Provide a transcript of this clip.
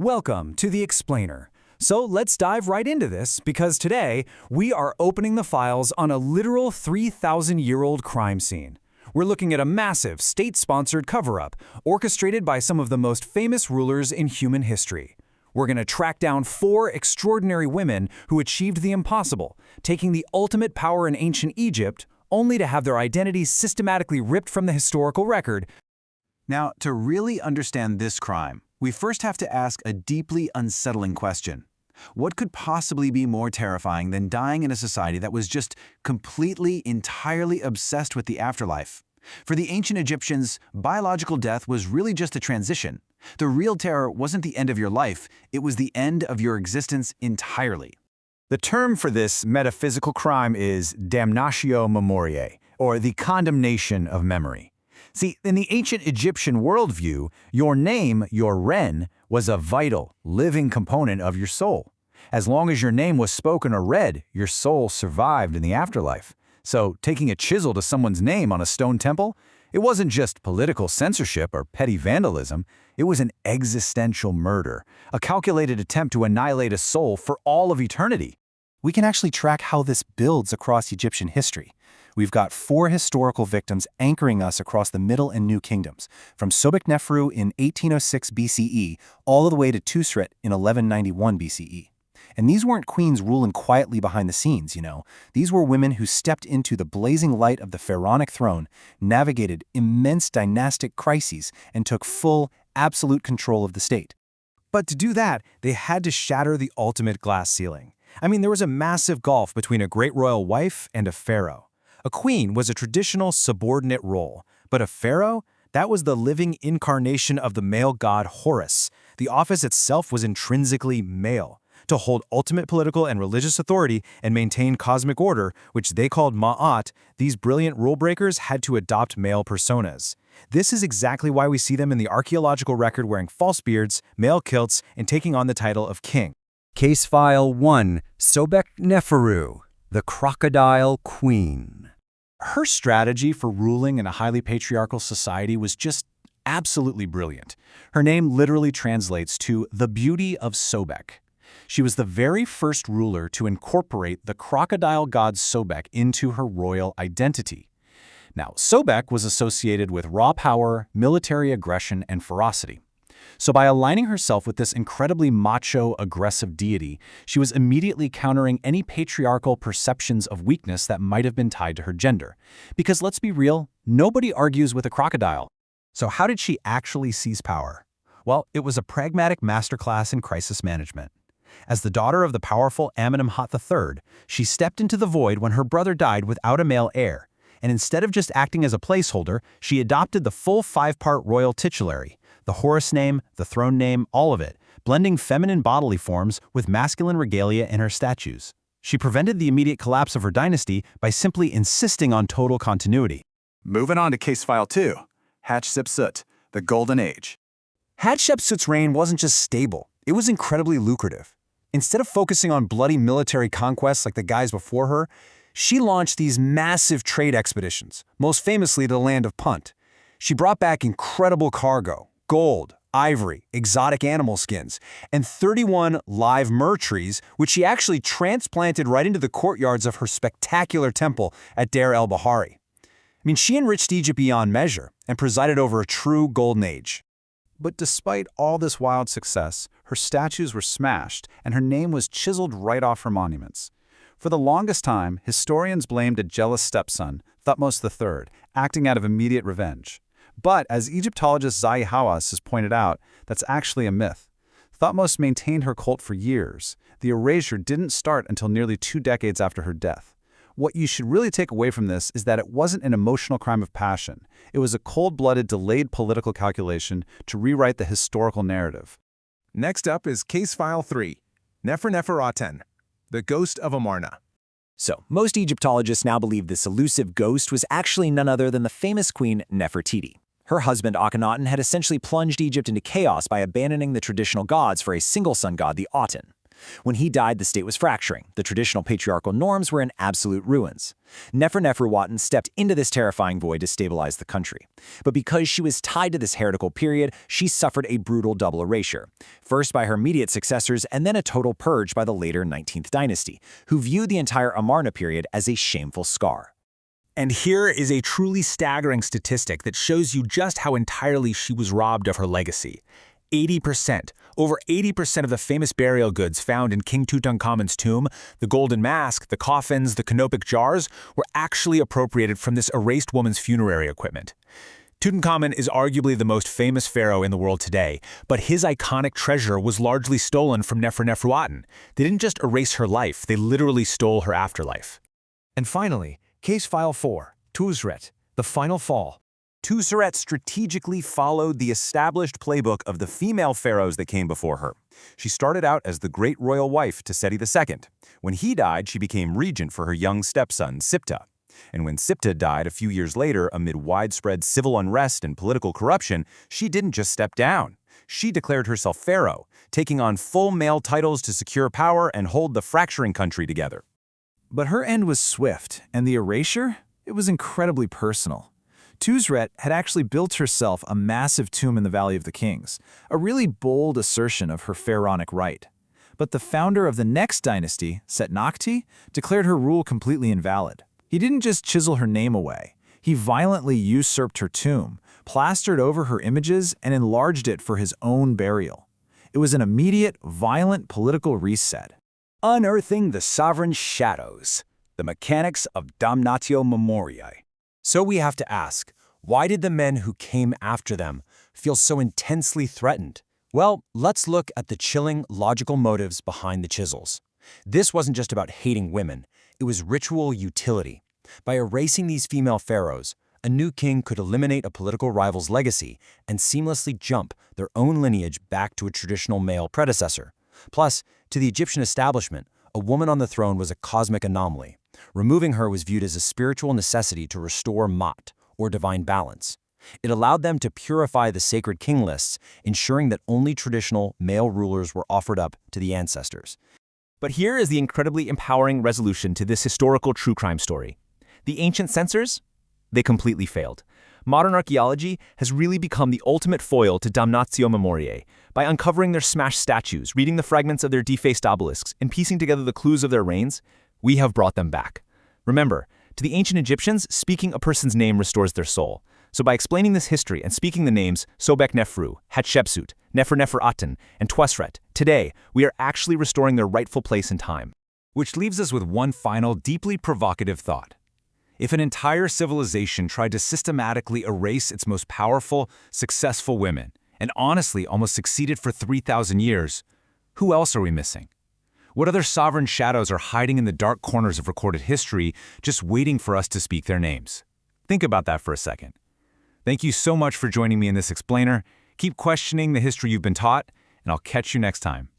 Welcome to The Explainer. So let's dive right into this, because today we are opening the files on a literal 3,000-year-old crime scene. We're looking at a massive, state-sponsored cover-up, orchestrated by some of the most famous rulers in human history. We're going to track down 4 extraordinary women who achieved the impossible, taking the ultimate power in ancient Egypt, only to have their identities systematically ripped from the historical record. Now, to really understand this crime, we first have to ask a deeply unsettling question. What could possibly be more terrifying than dying in a society that was just completely, entirely obsessed with the afterlife? For the ancient Egyptians, biological death was really just a transition. The real terror wasn't the end of your life, it was the end of your existence entirely. The term for this metaphysical crime is damnatio memoriae, or the condemnation of memory. See, in the ancient Egyptian worldview, your name, your Ren, was a vital, living component of your soul. As long as your name was spoken or read, your soul survived in the afterlife. So, taking a chisel to someone's name on a stone temple, it wasn't just political censorship or petty vandalism, it was an existential murder, a calculated attempt to annihilate a soul for all of eternity. We can actually track how this builds across Egyptian history. We've got 4 historical victims anchoring us across the Middle and New Kingdoms, from Sobekneferu in 1806 BCE all the way to Twosret in 1191 BCE. And these weren't queens ruling quietly behind the scenes, you know. These were women who stepped into the blazing light of the pharaonic throne, navigated immense dynastic crises, and took full, absolute control of the state. But to do that, they had to shatter the ultimate glass ceiling. I mean, there was a massive gulf between a great royal wife and a pharaoh. A queen was a traditional subordinate role, but a pharaoh? That was the living incarnation of the male god Horus. The office itself was intrinsically male. To hold ultimate political and religious authority and maintain cosmic order, which they called Ma'at, these brilliant rule breakers had to adopt male personas. This is exactly why we see them in the archaeological record wearing false beards, male kilts, and taking on the title of king. Case File 1, Sobekneferu, the Crocodile Queen. Her strategy for ruling in a highly patriarchal society was just absolutely brilliant. Her name literally translates to the beauty of Sobek. She was the very first ruler to incorporate the crocodile god Sobek into her royal identity. Now, Sobek was associated with raw power, military aggression, and ferocity. So by aligning herself with this incredibly macho, aggressive deity, she was immediately countering any patriarchal perceptions of weakness that might have been tied to her gender. Because let's be real, nobody argues with a crocodile. So how did she actually seize power? Well, it was a pragmatic masterclass in crisis management. As the daughter of the powerful Amenemhat III, she stepped into the void when her brother died without a male heir, and instead of just acting as a placeholder, she adopted the full 5-part royal titulary, the Horus name, the throne name, all of it, blending feminine bodily forms with masculine regalia in her statues. She prevented the immediate collapse of her dynasty by simply insisting on total continuity. Moving on to Case File 2, Hatshepsut, the Golden Age. Hatshepsut's reign wasn't just stable, it was incredibly lucrative. Instead of focusing on bloody military conquests like the guys before her, she launched these massive trade expeditions, most famously to the land of Punt. She brought back incredible cargo, gold, ivory, exotic animal skins, and 31 live myrrh trees, which she actually transplanted right into the courtyards of her spectacular temple at Deir el-Bahari. I mean, she enriched Egypt beyond measure and presided over a true golden age. But despite all this wild success, her statues were smashed and her name was chiseled right off her monuments. For the longest time, historians blamed a jealous stepson, Thutmose III, acting out of immediate revenge. But as Egyptologist Zahi Hawass has pointed out, that's actually a myth. Thutmose maintained her cult for years. The erasure didn't start until nearly 2 decades after her death. What you should really take away from this is that it wasn't an emotional crime of passion. It was a cold-blooded, delayed political calculation to rewrite the historical narrative. Next up is Case File 3, Nefertiti, the Ghost of Amarna. So, most Egyptologists now believe this elusive ghost was actually none other than the famous queen Nefertiti. Her husband Akhenaten had essentially plunged Egypt into chaos by abandoning the traditional gods for a single sun god, the Aten. When he died, the state was fracturing. The traditional patriarchal norms were in absolute ruins. Nefertiti stepped into this terrifying void to stabilize the country. But because she was tied to this heretical period, she suffered a brutal double erasure. First by her immediate successors, and then a total purge by the later 19th dynasty, who viewed the entire Amarna period as a shameful scar. And here is a truly staggering statistic that shows you just how entirely she was robbed of her legacy. 80%. Over 80% of the famous burial goods found in King Tutankhamun's tomb, the golden mask, the coffins, the canopic jars, were actually appropriated from this erased woman's funerary equipment. Tutankhamun is arguably the most famous pharaoh in the world today, but his iconic treasure was largely stolen from Nefertiti. They didn't just erase her life, they literally stole her afterlife. And finally, Case File 4, Twosret, the final fall. Twosret strategically followed the established playbook of the female pharaohs that came before her. She started out as the great royal wife to Seti II. When he died, she became regent for her young stepson, Siptah. And when Siptah died a few years later amid widespread civil unrest and political corruption, she didn't just step down. She declared herself pharaoh, taking on full male titles to secure power and hold the fracturing country together. But her end was swift, and the erasure? It was incredibly personal. Twosret had actually built herself a massive tomb in the Valley of the Kings, a really bold assertion of her pharaonic right. But the founder of the next dynasty, Setnakti, declared her rule completely invalid. He didn't just chisel her name away. He violently usurped her tomb, plastered over her images, and enlarged it for his own burial. It was an immediate, violent political reset. Unearthing the sovereign shadows, the mechanics of damnatio memoriae. So we have to ask, why did the men who came after them feel so intensely threatened? Well, let's look at the chilling, logical motives behind the chisels. This wasn't just about hating women, it was ritual utility. By erasing these female pharaohs, a new king could eliminate a political rival's legacy and seamlessly jump their own lineage back to a traditional male predecessor. Plus, to the Egyptian establishment, a woman on the throne was a cosmic anomaly. Removing her was viewed as a spiritual necessity to restore Mat, or divine balance. It allowed them to purify the sacred king lists, ensuring that only traditional male rulers were offered up to the ancestors. But here is the incredibly empowering resolution to this historical true crime story. The ancient censors? They completely failed. Modern archaeology has really become the ultimate foil to damnatio memoriae. By uncovering their smashed statues, reading the fragments of their defaced obelisks, and piecing together the clues of their reigns, we have brought them back. Remember, to the ancient Egyptians, speaking a person's name restores their soul. So by explaining this history and speaking the names Sobekneferu, Hatshepsut, Nefertiti, and Twosret, today we are actually restoring their rightful place in time. Which leaves us with one final, deeply provocative thought. If an entire civilization tried to systematically erase its most powerful, successful women, and honestly almost succeeded for 3,000 years, who else are we missing? What other sovereign shadows are hiding in the dark corners of recorded history, just waiting for us to speak their names? Think about that for a second. Thank you so much for joining me in this explainer. Keep questioning the history you've been taught, and I'll catch you next time.